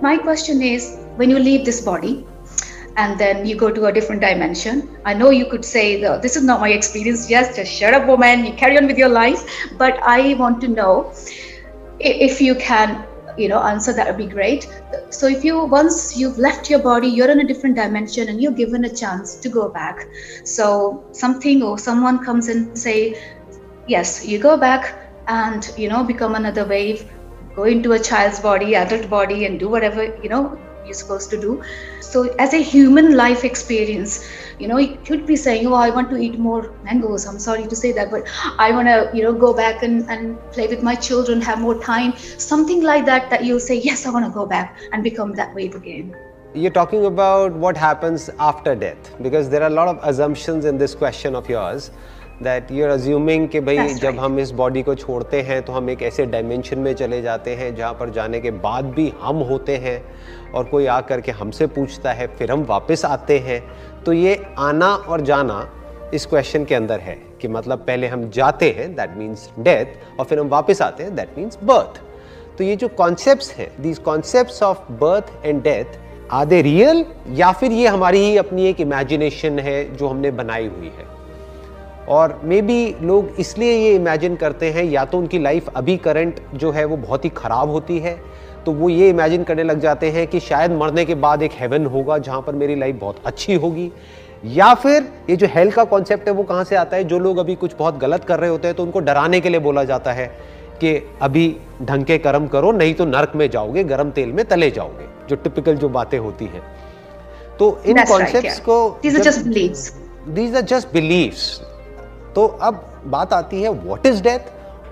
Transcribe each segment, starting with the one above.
my question is, when you leave this body and then you go to a different dimension, I know you could say, this is not my experience, just shut up, woman, you carry on with your life. But I want to know, if you can, answer, that would be great. So if once you've left your body, you're in a different dimension and you're given a chance to go back. So something or someone comes and say, yes, you go back and, become another wave, go into a child's body, adult body, and do whatever, you're supposed to do. So as a human life experience, you could be saying, oh, I want to eat more mangoes. I'm sorry to say that, but I want to, go back and play with my children, have more time, something like that, that you'll say, yes, I want to go back and become that wave again. You're talking about what happens after death, because there are a lot of assumptions in this question of yours, that you're assuming कि भाई जब हम इस body को छोड़ते हैं तो हम एक ऐसे डायमेंशन में चले जाते हैं जहाँ पर जाने के बाद भी हम होते हैं और कोई आ करके हमसे पूछता है, फिर हम वापस आते हैं। तो ये आना और जाना इस क्वेश्चन के अंदर है कि मतलब पहले हम जाते हैं, दैट मीन्स डेथ, और फिर हम वापस आते हैं, दैट मीन्स बर्थ। तो ये जो कॉन्सेप्ट्स हैं, these concepts of birth and death, are they real या फिर ये हमारी ही अपनी एक इमेजिनेशन है जो हमने बनाई हुई है? और मे बी लोग इसलिए ये इमेजिन करते हैं, या तो उनकी लाइफ अभी करंट जो है वो बहुत ही ख़राब होती है, तो वो ये इमेजिन करने लग जाते हैं कि शायद मरने के बाद एक हेवन होगा जहाँ पर मेरी लाइफ बहुत अच्छी होगी। या फिर ये जो हेल का कॉन्सेप्ट है वो कहाँ से आता है? जो लोग अभी कुछ बहुत गलत कर रहे होते हैं तो उनको डराने के लिए बोला जाता है कि अभी ढंग के कर्म करो, नहीं तो नरक में जाओगे, गरम तेल में तले जाओगे, जो टिपिकल जो बातें होती हैं। तो इन कॉन्सेप्ट्स को, these are just beliefs। तो अब बात आती है what is death,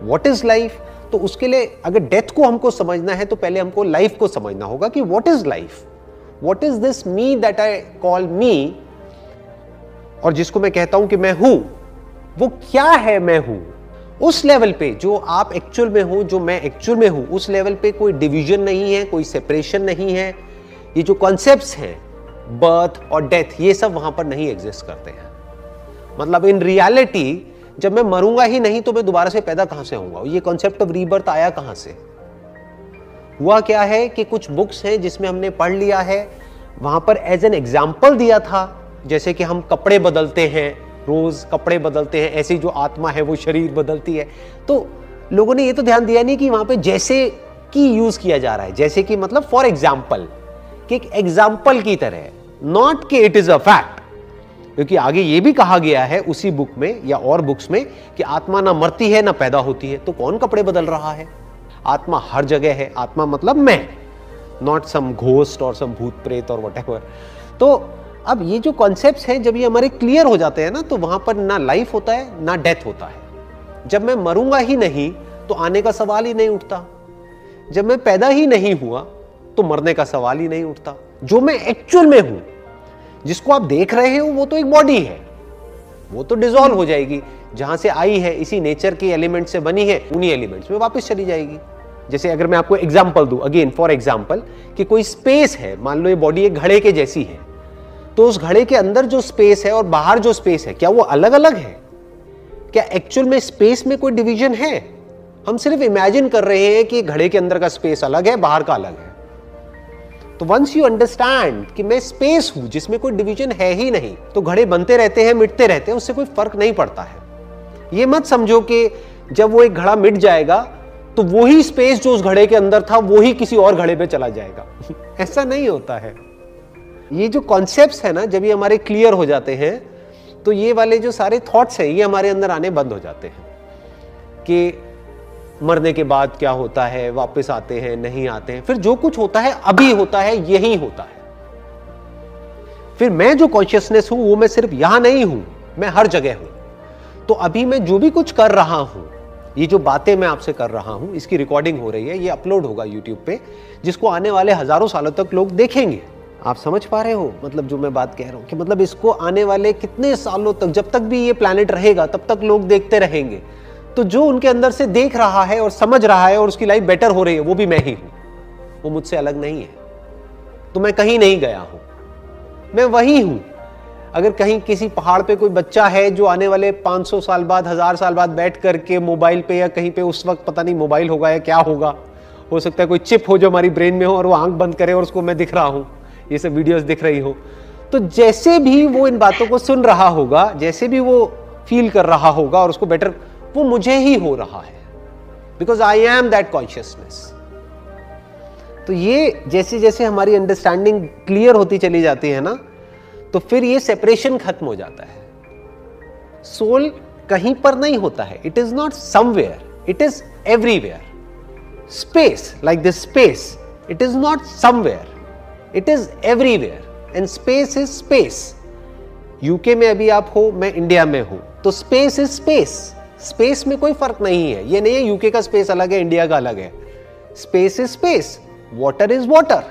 what is life. तो उसके लिए अगर डेथ को हमको समझना है तो पहले हमको लाइफ को समझना होगा कि what is life, what is this me that I call मी, और जिसको मैं कहता हूं कि मैं हूं, वो क्या है मैं हूं। उस लेवल पे जो आप एक्चुअल में हो, जो मैं एक्चुअल में हूं, उस लेवल पे कोई डिवीजन नहीं है, कोई सेपरेशन नहीं है। ये जो कॉन्सेप्ट्स हैं बर्थ और डेथ, ये सब वहां पर नहीं एग्जिस्ट करते हैं। मतलब इन रियलिटी जब मैं मरूंगा ही नहीं तो मैं दोबारा से पैदा कहां से होऊंगा? ये कॉन्सेप्ट ऑफ रीबर्थ आया कहां से? हुआ क्या है कि कुछ बुक्स हैं जिसमें हमने पढ़ लिया है, वहां पर एज एन एग्जाम्पल दिया था, जैसे कि हम कपड़े बदलते हैं, रोज कपड़े बदलते हैं, ऐसी जो आत्मा है वो शरीर बदलती है। तो लोगों ने ये तो ध्यान दिया नहीं कि वहां पे जैसे की यूज किया जा रहा है, जैसे कि मतलब फॉर एग्जाम्पल, कि एक एग्जाम्पल की तरह, नॉट कि इट इज अ फैक्ट। क्योंकि आगे ये भी कहा गया है उसी बुक में या और बुक्स में कि आत्मा ना मरती है ना पैदा होती है। तो कौन कपड़े बदल रहा है? आत्मा हर जगह है। आत्मा मतलब मैं, नॉट सम घोस्ट और सम भूत प्रेत और व्हाटएवर। तो अब ये जो कॉन्सेप्ट्स हैं जब ये हमारे क्लियर हो जाते हैं ना, तो वहां पर ना लाइफ होता है ना डेथ होता है। जब मैं मरूंगा ही नहीं तो आने का सवाल ही नहीं उठता। जब मैं पैदा ही नहीं हुआ तो मरने का सवाल ही नहीं उठता। जो मैं एक्चुअल में हूं, जिसको आप देख रहे हो, वो तो एक बॉडी है, वो तो डिसॉल्व हो जाएगी, जहां से आई है, इसी नेचर के एलिमेंट से बनी है, उन्हीं एलिमेंट्स में वापस चली जाएगी। जैसे अगर मैं आपको एग्जांपल दूं, अगेन फॉर एग्जांपल, कि कोई स्पेस है, मान लो ये बॉडी एक घड़े के जैसी है, तो उस घड़े के अंदर जो स्पेस है और बाहर जो स्पेस है, क्या वो अलग अलग है? क्या एक्चुअल में स्पेस में कोई डिवीजन है? हम सिर्फ इमेजिन कर रहे हैं कि घड़े के अंदर का स्पेस अलग है, बाहर का अलग है। तो वंस यू अंडरस्टैंड कि मैं स्पेस हूं जिसमें कोई डिवीजन है ही नहीं, तो घड़े बनते रहते हैं, मिटते रहते हैं, उससे कोई फर्क नहीं पड़ता है। ये मत समझो कि जब वो एक घड़ा मिट जाएगा तो वही स्पेस जो उस घड़े के अंदर था वही किसी और घड़े पे चला जाएगा। ऐसा नहीं होता है। ये जो कॉन्सेप्ट्स है ना, जब ये हमारे क्लियर हो जाते हैं तो ये वाले जो सारे थॉट्स हैं ये हमारे अंदर आने बंद हो जाते हैं कि मरने के बाद क्या होता है, वापस आते हैं, नहीं आते हैं, फिर जो कुछ होता है अभी होता है, यही होता है। फिर मैं जो कॉन्शियसनेस हूं वो मैं सिर्फ यहां नहीं हूं, मैं हर जगह हूं। तो अभी मैं जो भी कुछ कर रहा हूं, ये जो बातें मैं आपसे कर रहा हूं, इसकी रिकॉर्डिंग हो रही है, ये अपलोड होगा यूट्यूब पे, जिसको आने वाले हजारों सालों तक लोग देखेंगे। आप समझ पा रहे हो मतलब जो मैं बात कह रहा हूं, कि मतलब इसको आने वाले कितने सालों तक, जब तक भी ये प्लैनेट रहेगा तब तक लोग देखते रहेंगे। तो जो उनके अंदर से देख रहा है और समझ रहा है और उसकी लाइफ बेटर हो रही है, वो भी मैं ही हूं, वो मुझसे अलग नहीं है। तो मैं कहीं नहीं गया हूं, मैं वही हूं। अगर कहीं किसी पहाड़ पे कोई बच्चा है जो आने वाले 500 साल बाद, 1000 साल बाद बैठ करके मोबाइल पे या कहीं पे, उस वक्त पता नहीं मोबाइल होगा या क्या होगा, हो सकता है कोई चिप हो जो हमारी ब्रेन में हो और वो आंख बंद करे और उसको मैं दिख रहा हूं, ये सब वीडियोस दिख रही हो। तो जैसे भी वो इन बातों को सुन रहा होगा, जैसे भी वो फील कर रहा होगा और उसको बेटर, वो मुझे ही हो रहा है, because I am that consciousness. तो ये जैसे जैसे हमारी अंडरस्टैंडिंग क्लियर होती चली जाती है ना, तो फिर ये सेपरेशन खत्म हो जाता है। सोल कहीं पर नहीं होता है, it is not somewhere, it is everywhere. Space, like this space, it is not somewhere, it is everywhere, and space is space. UK में अभी आप हो, मैं इंडिया में हूं, तो स्पेस इज स्पेस। स्पेस में कोई फर्क नहीं है, ये नहीं है यूके का स्पेस अलग है, इंडिया का अलग है। Space is space, water is water,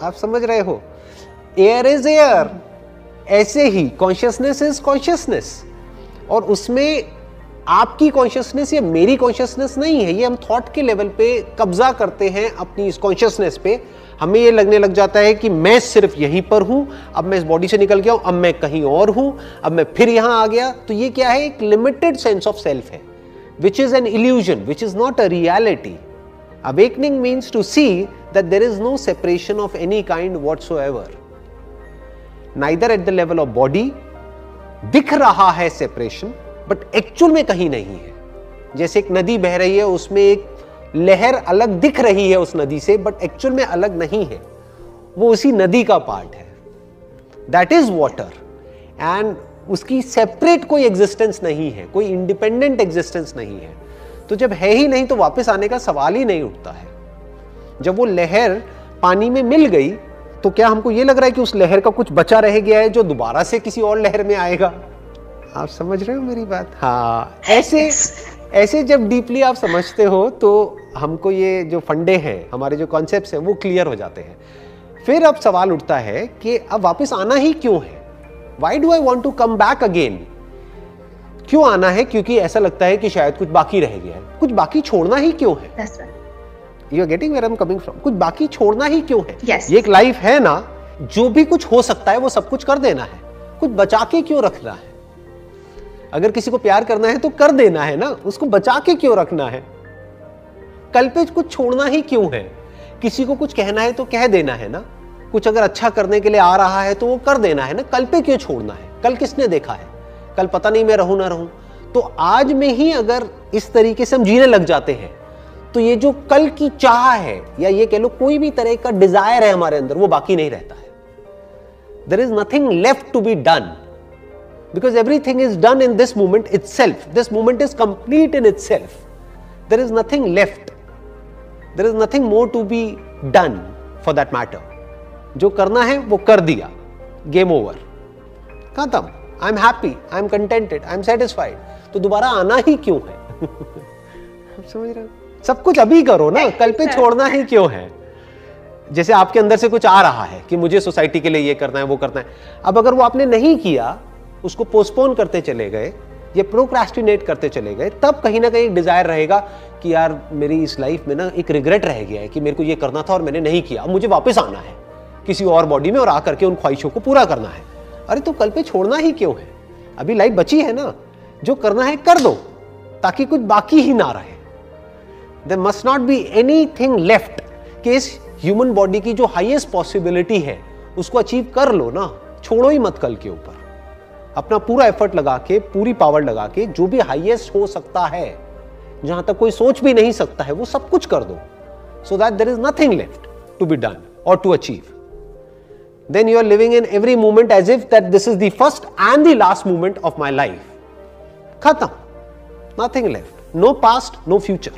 आप समझ रहे हो, एयर इज एयर। ऐसे ही कॉन्शियसनेस इज कॉन्शियसनेस, और उसमें आपकी कॉन्शियसनेस या मेरी कॉन्शियसनेस नहीं है। ये हम थॉट के लेवल पे कब्जा करते हैं अपनी इस कॉन्शियसनेस पे। हमें ये लगने लग जाता है कि मैं सिर्फ यहीं पर हूं, अब मैं इस बॉडी से निकल गया हूं, अब मैं कहीं और हूं, अब मैं फिर यहां आ गया। तो ये क्या है, एक लिमिटेड सेंस ऑफ सेल्फ है, which is an illusion, which is not a reality. Awakening means to see that there is no separation of any kind whatsoever, neither at the level of body. दिख रहा है separation, but actual में कहीं नहीं है। जैसे एक नदी बह रही है, उसमें एक लहर अलग दिख रही है उस नदी से, बट एक्चुअल में अलग नहीं है, वो उसी नदी का पार्ट है। दैट इज वाटर, एंड उसकी सेपरेट कोई एग्जिस्टेंस नहीं है, कोई इंडिपेंडेंट एग्जिस्टेंस नहीं है। तो जब है ही नहीं तो वापस आने का सवाल ही नहीं उठता है। जब वो लहर पानी में मिल गई, तो क्या हमको ये लग रहा है कि उस लहर का कुछ बचा रह गया है जो दोबारा से किसी और लहर में आएगा? आप समझ रहे हो मेरी बात? हाँ, ऐसे जब डीपली आप समझते हो तो हमको ये जो फंडे हैं, हमारे जो कॉन्सेप्ट्स हैं, वो क्लियर हो जाते हैं। फिर अब सवाल उठता है कि अब वापस आना ही क्यों है? Why do I want to come back again? क्यों आना है? क्योंकि ऐसा लगता है कि शायद कुछ बाकी रह गया है। कुछ बाकी छोड़ना ही क्यों है? That's right. You are getting where I'm coming from? कुछ बाकी छोड़ना ही क्यों है? Yes. ये एक लाइफ है ना, जो भी कुछ हो सकता है वो सब कुछ कर देना है। कुछ बचा के क्यों रखना है? अगर किसी को प्यार करना है तो कर देना है ना, उसको बचा के क्यों रखना है? कल पे कुछ छोड़ना ही क्यों है? किसी को कुछ कहना है तो कह देना है ना, कुछ अगर अच्छा करने के लिए आ रहा है तो वो कर देना है ना, कल पे क्यों छोड़ना है? कल किसने देखा है? कल पता नहीं मैं रहूं ना रहूं। तो आज में ही अगर इस तरीके से हम जीने लग जाते हैं, तो ये जो कल की चाह है, या ये कह लो कोई भी तरह का डिजायर है हमारे अंदर, वो बाकी नहीं रहता है। There is nothing left to be done, because everything is done in this moment itself. This moment is complete in itself. There is nothing left. There is nothing more to be done for that matter. जो करना है वो कर दिया, game over, खत्म। I'm happy, I'm contented, I'm satisfied. तो दोबारा आना ही क्यों है? समझ रहे हो? सब कुछ अभी करो ना, कल पे छोड़ना ही क्यों है? जैसे आपके अंदर से कुछ आ रहा है कि मुझे सोसाइटी के लिए ये करना है, वो करना है। अब अगर वो आपने नहीं किया, उसको पोस्टपोन करते चले गए या प्रोक्रेस्टिनेट करते चले गए, तब कहीं ना कहीं एक डिजायर रहेगा कि यार मेरी इस लाइफ में ना एक रिग्रेट रह गया है कि मेरे को ये करना था और मैंने नहीं किया, अब मुझे वापस आना है किसी और बॉडी में और आकर के उन ख्वाहिशों को पूरा करना है। अरे तो कल पे छोड़ना ही क्यों है? अभी लाइफ बची है ना, जो करना है कर दो, ताकि कुछ बाकी ही ना रहे। There must not be anything left कि इस ह्यूमन बॉडी की जो हाईएस्ट पॉसिबिलिटी है उसको अचीव कर लो ना, छोड़ो ही मत कल के ऊपर। अपना पूरा एफर्ट लगा के, पूरी पावर लगा के, जो भी हाईएस्ट हो सकता है, जहां तक कोई सोच भी नहीं सकता है, वो सब कुछ कर दो, so that there is nothing left to be done और to achieve. Then you are living in every moment as if that this is the first and the last moment of my life. खत्म, nothing left, no past, no future.